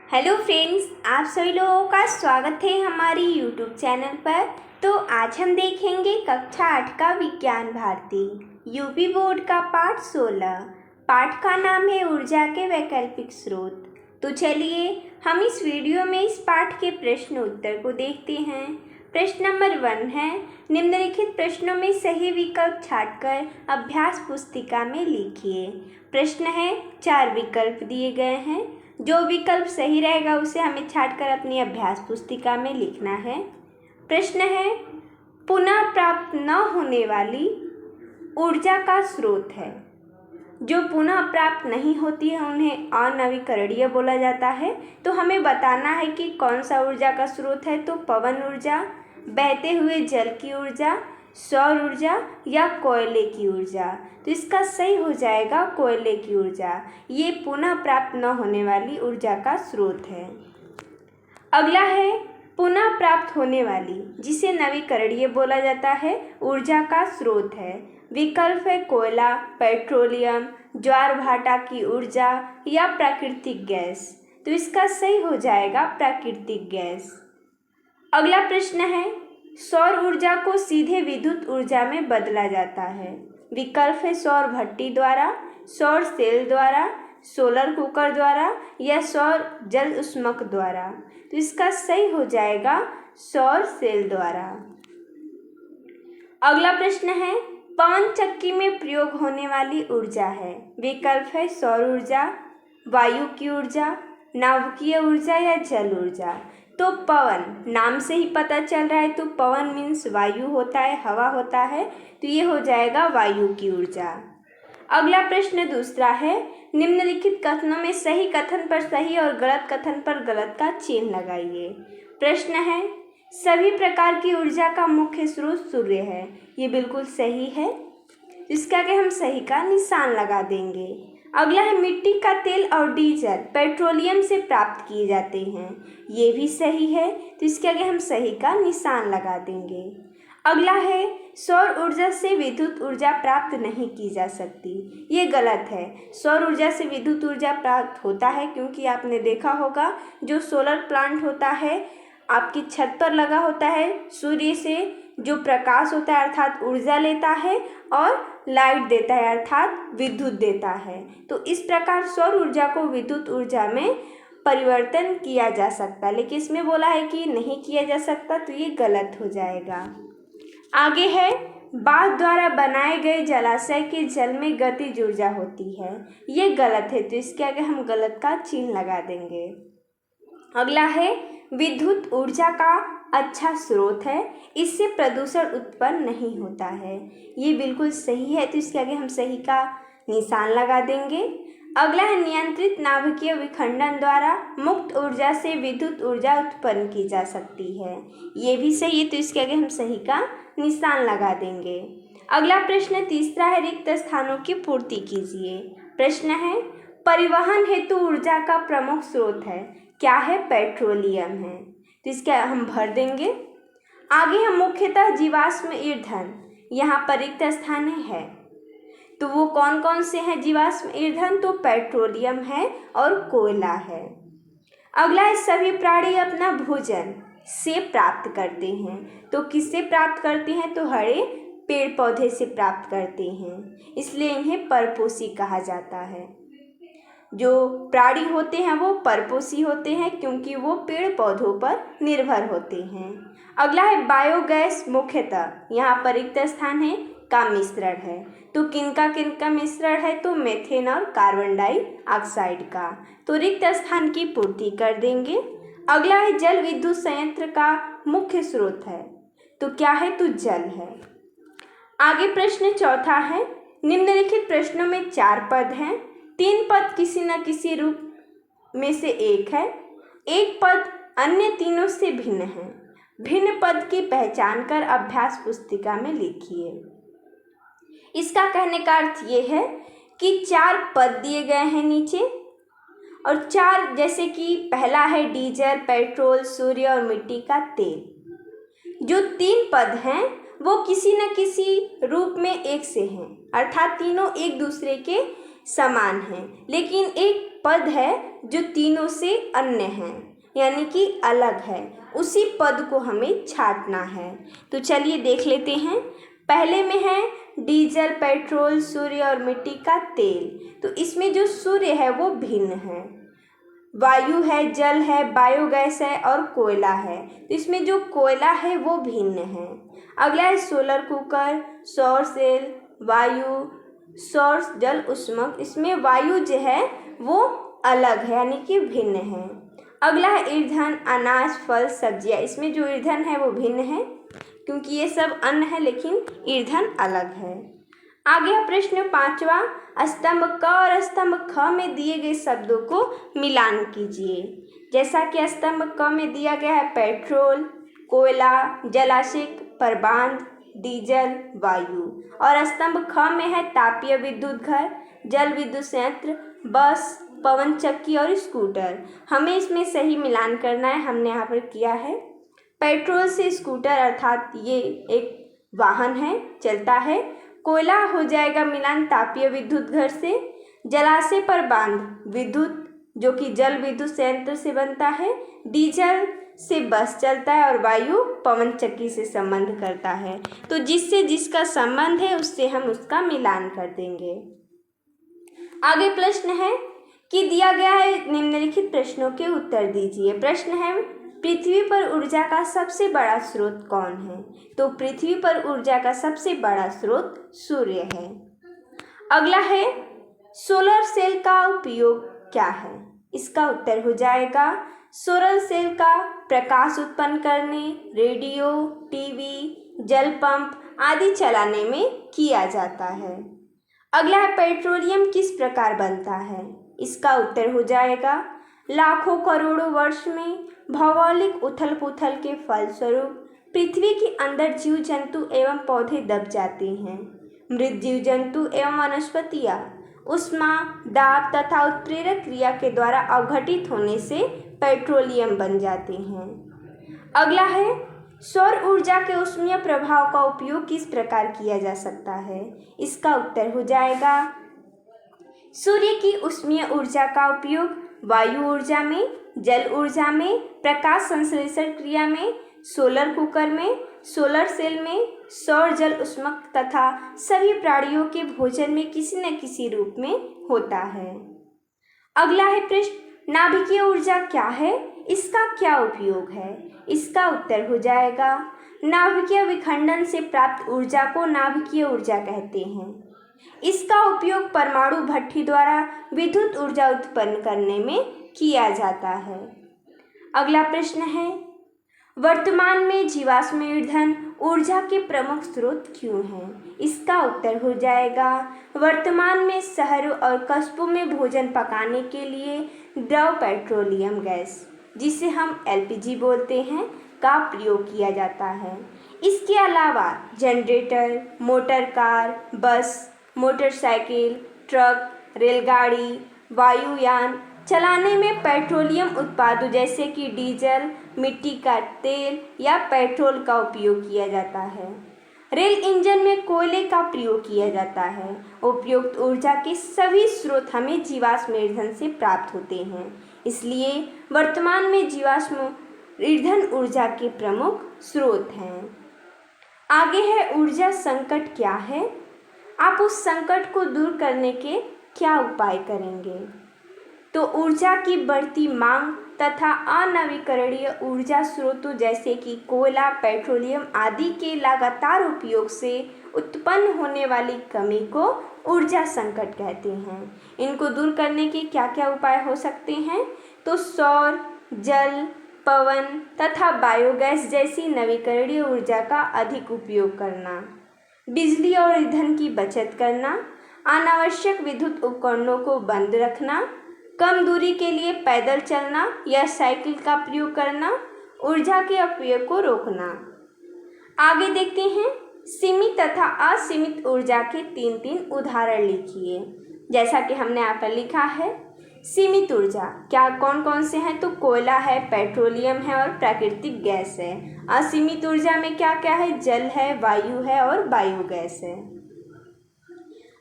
Hello friends, आप सभी लोगों का स्वागत है हमारी यूट्यूब चैनल पर। तो आज हम देखेंगे कक्षा 8 का विज्ञान भारती यूपी बोर्ड का पाठ 16। पाठ का नाम है ऊर्जा के वैकल्पिक स्रोत। तो चलिए हम इस वीडियो में इस पाठ के प्रश्न उत्तर को देखते हैं। प्रश्न नंबर 1 है, निम्नलिखित प्रश्नों में सही विकल्प छांटकर अभ्यास पुस्तिका में लिखिए। प्रश्न है, 4 विकल्प दिए गए हैं। जो विकल्प सही रहेगा उसे हमें छांटकर अपनी अभ्यास पुस्तिका में लिखना है। प्रश्न है, पुनः प्राप्त न होने वाली ऊर्जा का स्रोत है। जो पुनः प्राप्त नहीं होती है उन्हें अनवीकरणीय बोला जाता है। तो हमें बताना है कि कौन सा ऊर्जा का स्रोत है। तो पवन ऊर्जा, बहते हुए जल की ऊर्जा, सौर ऊर्जा या कोयले की ऊर्जा। तो इसका सही हो जाएगा कोयले की ऊर्जा। ये पुनः प्राप्त न होने वाली ऊर्जा का स्रोत है। अगला है, पुनः प्राप्त होने वाली, जिसे नवीकरणीय बोला जाता है, ऊर्जा का स्रोत है। विकल्प है कोयला, पेट्रोलियम, ज्वार भाटा की ऊर्जा या प्राकृतिक गैस। तो इसका सही हो जाएगा प्राकृतिक गैस। अगला प्रश्न है, सौर ऊर्जा को सीधे विद्युत ऊर्जा में बदला जाता है। विकल्प है सौर भट्टी द्वारा, सौर सेल द्वारा, सोलर कुकर द्वारा या सौर जल ऊष्मक द्वारा। तो इसका सही हो जाएगा सौर सेल द्वारा। अगला प्रश्न है, पवन चक्की में प्रयोग होने वाली ऊर्जा है। विकल्प है सौर ऊर्जा, वायु की ऊर्जा, नाभिकीय ऊर्जा या जल ऊर्जा। तो पवन, नाम से ही पता चल रहा है, तो पवन मीन्स वायु होता है, हवा होता है। तो ये हो जाएगा वायु की ऊर्जा। अगला प्रश्न दूसरा है, निम्नलिखित कथनों में सही कथन पर सही और गलत कथन पर गलत का चिन्ह लगाइए। प्रश्न है, सभी प्रकार की ऊर्जा का मुख्य स्रोत सूर्य है। ये बिल्कुल सही है। इसके आगे हम सही का निशान लगा देंगे। अगला है, मिट्टी का तेल और डीजल पेट्रोलियम से प्राप्त किए जाते हैं। ये भी सही है। तो इसके आगे हम सही का निशान लगा देंगे। अगला है, सौर ऊर्जा से विद्युत ऊर्जा प्राप्त नहीं की जा सकती। ये गलत है। सौर ऊर्जा से विद्युत ऊर्जा प्राप्त होता है, क्योंकि आपने देखा होगा जो सोलर प्लांट होता है आपकी छत पर लगा होता है, सूर्य से जो प्रकाश होता है अर्थात ऊर्जा लेता है और लाइट देता है अर्थात विद्युत देता है। तो इस प्रकार सौर ऊर्जा को विद्युत ऊर्जा में परिवर्तन किया जा सकता है, लेकिन इसमें बोला है कि नहीं किया जा सकता, तो ये गलत हो जाएगा। आगे है, बांध द्वारा बनाए गए जलाशय के जल में गतिज ऊर्जा होती है। ये गलत है। तो इसके आगे हम गलत का चिन्ह लगा देंगे। अगला है, विद्युत ऊर्जा का अच्छा स्रोत है, इससे प्रदूषण उत्पन्न नहीं होता है। ये बिल्कुल सही है। तो इसके आगे हम सही का निशान लगा देंगे। अगला है, नियंत्रित नाभिकीय विखंडन द्वारा मुक्त ऊर्जा से विद्युत ऊर्जा उत्पन्न की जा सकती है। ये भी सही है। तो इसके आगे हम सही का निशान लगा देंगे। अगला प्रश्न तीसरा है, रिक्त स्थानों की पूर्ति कीजिए। प्रश्न है, परिवहन हेतु ऊर्जा का प्रमुख स्रोत है। क्या है? पेट्रोलियम है। तो इसका हम भर देंगे। आगे हम मुख्यतः जीवाश्म ईंधन, यहाँ पर रिक्त स्थान है। तो वो कौन कौन से हैं जीवाश्म ईंधन? तो पेट्रोलियम है और कोयला है। अगला है, सभी प्राणी अपना भोजन से प्राप्त करते हैं। तो किससे प्राप्त करते हैं? तो हरे पेड़ पौधे से प्राप्त करते हैं, इसलिए इन्हें परपोषी कहा जाता है। जो प्राणी होते हैं वो परपोषी होते हैं, क्योंकि वो पेड़ पौधों पर निर्भर होते हैं। अगला है, बायोगैस मुख्यतः, यहाँ पर रिक्त स्थान है, का मिश्रण है। तो किनका मिश्रण है? तो मेथेन और कार्बन डाइऑक्साइड का। तो रिक्त स्थान की पूर्ति कर देंगे। अगला है, जल विद्युत संयंत्र का मुख्य स्रोत है। तो क्या है? तो जल है। आगे प्रश्न चौथा है, निम्नलिखित प्रश्नों में 4 पद हैं। 3 पद किसी न किसी रूप में से एक है। एक पद अन्य तीनों से भिन्न है। भिन्न पद की पहचान कर अभ्यास पुस्तिका में लिखिए। इसका कहने का अर्थ ये है कि 4 पद दिए गए हैं नीचे, और 4 जैसे कि पहला है डीजल, पेट्रोल, सूर्य और मिट्टी का तेल। जो 3 पद हैं वो किसी न किसी रूप में एक से हैं, अर्थात तीनों एक दूसरे के समान हैं, लेकिन एक पद है जो तीनों से अन्य है, यानी कि अलग है, उसी पद को हमें छांटना है। तो चलिए देख लेते हैं। पहले में है डीजल, पेट्रोल, सूर्य और मिट्टी का तेल। तो इसमें जो सूर्य है वो भिन्न है, वायु है, जल है, बायोगैस है और कोयला है। तो इसमें जो कोयला है वो भिन्न है। अगला है सोलर कुकर, सौर सेल, वायु, सौर जल ऊष्मक। इसमें वायु जो है वो अलग है, यानी कि भिन्न है। अगला है ईंधन, अनाज, फल, सब्जियां। इसमें जो ईंधन है वो भिन्न है, क्योंकि ये सब अन्न है लेकिन ईंधन अलग है। आगे प्रश्न 5वां, स्तंभ क और स्तंभ ख में दिए गए शब्दों को मिलान कीजिए। जैसा कि स्तंभ क में दिया गया है पेट्रोल, कोयला, जलाशय पर बांध, डीजल, वायु। और स्तंभ ख में है तापीय विद्युत घर, जल विद्युत संयंत्र, बस, पवन चक्की और स्कूटर। हमें इसमें सही मिलान करना है, हमने यहाँ पर किया है। पेट्रोल से स्कूटर, अर्थात ये एक वाहन है, चलता है। कोयला हो जाएगा मिलान तापीय विद्युत घर से। जलाशय पर बांध विद्युत, जो कि जल विद्युत संयंत्र से बनता है। डीजल से बस चलता है और वायु पवन चक्की से संबंध करता है। तो जिससे जिसका संबंध है उससे हम उसका मिलान कर देंगे। आगे प्रश्न है कि दिया गया है निम्नलिखित प्रश्नों के उत्तर दीजिए। प्रश्न है पृथ्वी पर ऊर्जा का सबसे बड़ा स्रोत कौन है? तो पृथ्वी पर ऊर्जा का सबसे बड़ा स्रोत सूर्य है। अगला है सोलर सेल का उपयोग क्या है? इसका उत्तर हो जाएगा सोलर सेल का प्रकाश उत्पन्न करने, रेडियो, टीवी, जल पंप आदि चलाने में किया जाता है। अगला है पेट्रोलियम किस प्रकार बनता है? इसका उत्तर हो जाएगा लाखों करोड़ों वर्ष में भौगोलिक उथल पुथल के फलस्वरूप पृथ्वी के अंदर जीव जंतु एवं पौधे दब जाते हैं। मृत जीव जंतु एवं वनस्पतियाँ उष्मा, दाब तथा उत्प्रेरक क्रिया के द्वारा अवघटित होने से पेट्रोलियम बन जाते हैं। अगला है सौर ऊर्जा के ऊष्मीय प्रभाव का उपयोग किस प्रकार किया जा सकता है? इसका उत्तर हो जाएगा सूर्य की ऊष्मीय ऊर्जा का उपयोग वायु ऊर्जा में, जल ऊर्जा में, प्रकाश संश्लेषण क्रिया में, सोलर कुकर में, सोलर सेल में, सौर जल ऊष्मक तथा सभी प्राणियों के भोजन में किसी न किसी रूप में होता है। अगला है प्रश्न नाभिकीय ऊर्जा क्या है? इसका क्या उपयोग है? इसका उत्तर हो जाएगा नाभिकीय विखंडन से प्राप्त ऊर्जा को नाभिकीय ऊर्जा कहते हैं। इसका उपयोग परमाणु भट्ठी द्वारा विद्युत ऊर्जा उत्पन्न करने में किया जाता है। अगला प्रश्न है वर्तमान में जीवाश्म ईंधन ऊर्जा के प्रमुख स्रोत क्यों हैं? इसका उत्तर हो जाएगा वर्तमान में शहरों और कस्बों में भोजन पकाने के लिए द्रव पेट्रोलियम गैस, जिसे हम एलपीजी बोलते हैं, का प्रयोग किया जाता है। इसके अलावा जनरेटर, मोटर कार, बस, मोटरसाइकिल, ट्रक, रेलगाड़ी, वायुयान चलाने में पेट्रोलियम उत्पादों जैसे कि डीजल, मिट्टी का तेल या पेट्रोल का उपयोग किया जाता है। रेल इंजन में कोयले का प्रयोग किया जाता है। उपयुक्त ऊर्जा के सभी स्रोत हमें जीवाश्म ईंधन से प्राप्त होते हैं, इसलिए वर्तमान में जीवाश्म ईंधन ऊर्जा के प्रमुख स्रोत हैं। आगे है ऊर्जा संकट क्या है? आप उस संकट को दूर करने के क्या उपाय करेंगे? तो ऊर्जा की बढ़ती मांग तथा अनवीकरणीय ऊर्जा स्रोतों जैसे कि कोयला, पेट्रोलियम आदि के लगातार उपयोग से उत्पन्न होने वाली कमी को ऊर्जा संकट कहते हैं। इनको दूर करने के क्या क्या उपाय हो सकते हैं? तो सौर, जल, पवन तथा बायोगैस जैसी नवीकरणीय ऊर्जा का अधिक उपयोग करना, बिजली और ईंधन की बचत करना, अनावश्यक विद्युत उपकरणों को बंद रखना, कम दूरी के लिए पैदल चलना या साइकिल का प्रयोग करना, ऊर्जा के अपव्यय को रोकना। आगे देखते हैं सीमित तथा असीमित ऊर्जा के 3 उदाहरण लिखिए। जैसा कि हमने यहाँ पर लिखा है सीमित ऊर्जा क्या कौन कौन से हैं? तो कोयला है, पेट्रोलियम है और प्राकृतिक गैस है। असीमित ऊर्जा में क्या क्या है? जल है, वायु है और बायोगैस है।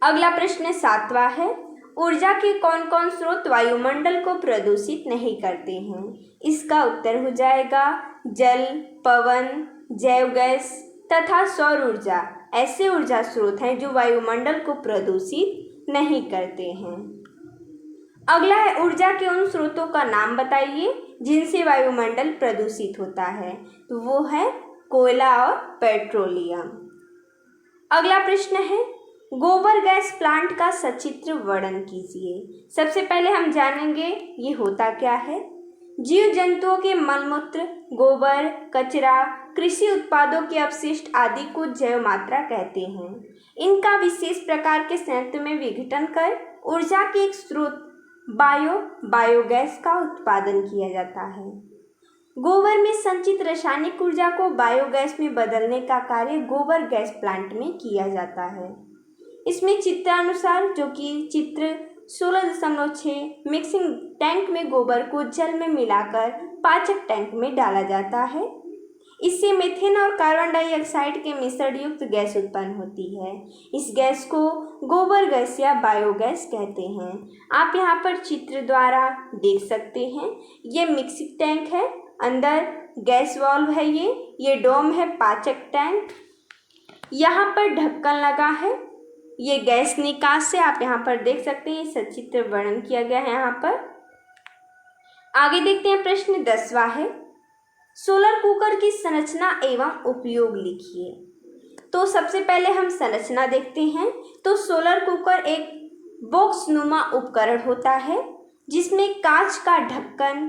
अगला प्रश्न 7वां है ऊर्जा के कौन कौन स्रोत वायुमंडल को प्रदूषित नहीं करते हैं? इसका उत्तर हो जाएगा जल, पवन, जैव गैस तथा सौर ऊर्जा ऐसे ऊर्जा स्रोत हैं जो वायुमंडल को प्रदूषित नहीं करते हैं। अगला है ऊर्जा के उन स्रोतों का नाम बताइए जिनसे वायुमंडल प्रदूषित होता है। तो वो है कोयला और पेट्रोलियम। अगला प्रश्न है गोबर गैस प्लांट का सचित्र वर्णन कीजिए। सबसे पहले हम जानेंगे ये होता क्या है। जीव जंतुओं के मलमूत्र, गोबर, कचरा, कृषि उत्पादों के अपशिष्ट आदि को जैव मात्रा कहते हैं। इनका विशेष प्रकार के संयंत्र में विघटन कर ऊर्जा के एक स्रोत बायोगैस का उत्पादन किया जाता है। गोबर में संचित रासायनिक ऊर्जा को बायोगैस में बदलने का कार्य गोबर गैस प्लांट में किया जाता है। इसमें चित्रानुसार जो कि चित्र 16.6 मिक्सिंग टैंक में गोबर को जल में मिलाकर पाचक टैंक में डाला जाता है। इससे मीथेन और कार्बन डाइऑक्साइड के मिश्रण युक्त गैस उत्पन्न होती है। इस गैस को गोबर गैस या बायोगैस कहते हैं। आप यहाँ पर चित्र द्वारा देख सकते हैं। ये मिक्सिंग टैंक है, अंदर गैस वाल्व है, ये डोम है पाचक टैंक। यहाँ पर ढक्कन लगा है, ये गैस निकास से आप यहाँ पर देख सकते हैं। सचित्र वर्णन किया गया है यहाँ पर। आगे देखते हैं प्रश्न 10वां है सोलर कुकर की संरचना एवं उपयोग लिखिए। तो सबसे पहले हम संरचना देखते हैं। तो सोलर कुकर एक बॉक्स नुमा उपकरण होता है जिसमें कांच का ढक्कन,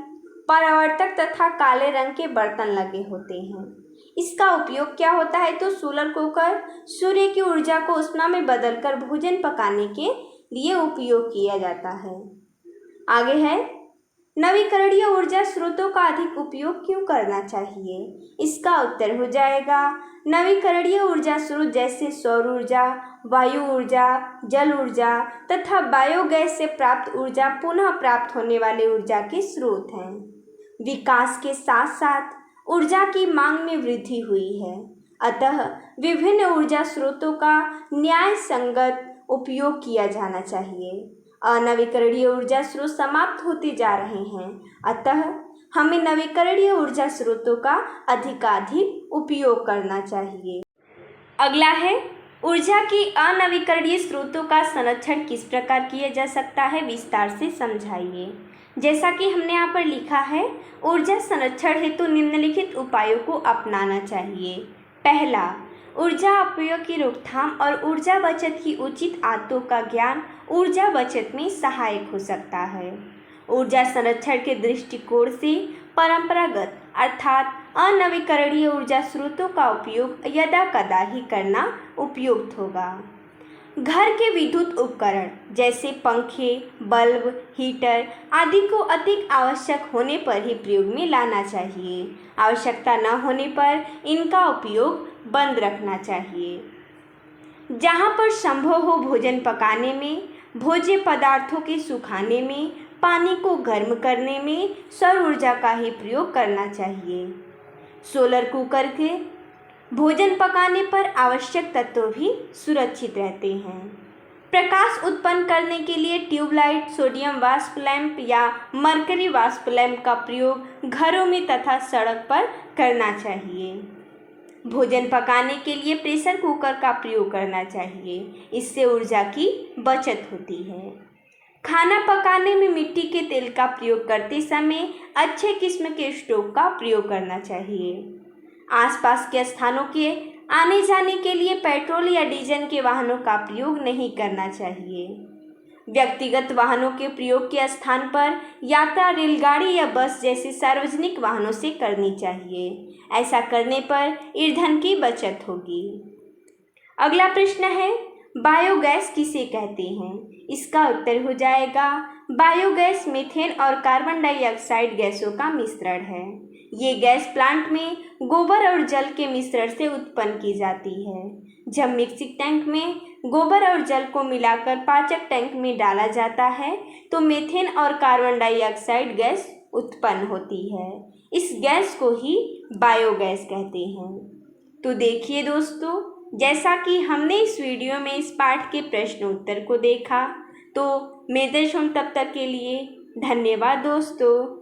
परावर्तक तथा काले रंग के बर्तन लगे होते हैं। इसका उपयोग क्या होता है? तो सोलर कुकर सूर्य की ऊर्जा को ऊष्मा में बदलकर भोजन पकाने के लिए उपयोग किया जाता है। आगे है नवीकरणीय ऊर्जा स्रोतों का अधिक उपयोग क्यों करना चाहिए? इसका उत्तर हो जाएगा नवीकरणीय ऊर्जा स्रोत जैसे सौर ऊर्जा, वायु ऊर्जा, जल ऊर्जा तथा बायोगैस से प्राप्त ऊर्जा पुनः प्राप्त होने वाले ऊर्जा के स्रोत हैं। विकास के साथ साथ ऊर्जा की मांग में वृद्धि हुई है, अतः विभिन्न ऊर्जा स्रोतों का न्याय संगत उपयोग किया जाना चाहिए। अनवीकरणीय ऊर्जा स्रोत समाप्त होते जा रहे हैं, अतः हमें नवीकरणीय ऊर्जा स्रोतों का अधिकाधिक उपयोग करना चाहिए। अगला है ऊर्जा की अनवीकरणीय स्रोतों का संरक्षण किस प्रकार किया जा सकता है, विस्तार से समझाइए। जैसा कि हमने यहाँ पर लिखा है, ऊर्जा संरक्षण हेतु निम्नलिखित उपायों को अपनाना चाहिए। पहला, ऊर्जा अपव्यय की रोकथाम और ऊर्जा बचत की उचित आदतों का ज्ञान ऊर्जा बचत में सहायक हो सकता है। ऊर्जा संरक्षण के दृष्टिकोण से परंपरागत अर्थात अनवीकरणीय ऊर्जा स्रोतों का उपयोग यदा कदा ही करना उपयुक्त होगा। घर के विद्युत उपकरण जैसे पंखे, बल्ब, हीटर आदि को अधिक आवश्यक होने पर ही प्रयोग में लाना चाहिए। आवश्यकता न होने पर इनका उपयोग बंद रखना चाहिए। जहाँ पर संभव हो भोजन पकाने में, भोज्य पदार्थों के सुखाने में, पानी को गर्म करने में सौर ऊर्जा का ही प्रयोग करना चाहिए। सोलर कुकर के भोजन पकाने पर आवश्यक तत्व भी सुरक्षित रहते हैं। प्रकाश उत्पन्न करने के लिए ट्यूबलाइट, सोडियम वाष्प लैंप या मरकरी वाष्प लैंप का प्रयोग घरों में तथा सड़क पर करना चाहिए। भोजन पकाने के लिए प्रेशर कुकर का प्रयोग करना चाहिए, इससे ऊर्जा की बचत होती है। खाना पकाने में मिट्टी के तेल का प्रयोग करते समय अच्छे किस्म के स्टोव का प्रयोग करना चाहिए। आसपास के स्थानों के आने जाने के लिए पेट्रोल या डीजल के वाहनों का प्रयोग नहीं करना चाहिए। व्यक्तिगत वाहनों के प्रयोग के स्थान पर यात्रा रेलगाड़ी या बस जैसे सार्वजनिक वाहनों से करनी चाहिए। ऐसा करने पर ईंधन की बचत होगी। अगला प्रश्न है बायोगैस किसे कहते हैं? इसका उत्तर हो जाएगा बायोगैस मीथेन और कार्बन डाइऑक्साइड गैसों का मिश्रण है। ये गैस प्लांट में गोबर और जल के मिश्रण से उत्पन्न की जाती है। जब मिक्सिंग टैंक में गोबर और जल को मिलाकर पाचक टैंक में डाला जाता है तो मीथेन और कार्बन डाइऑक्साइड गैस उत्पन्न होती है। इस गैस को ही बायोगैस कहते हैं। तो देखिए दोस्तों, जैसा कि हमने इस वीडियो में इस पाठ के प्रश्न उत्तर को देखा, तो मिलते हैं हम तब तक के लिए। धन्यवाद दोस्तों।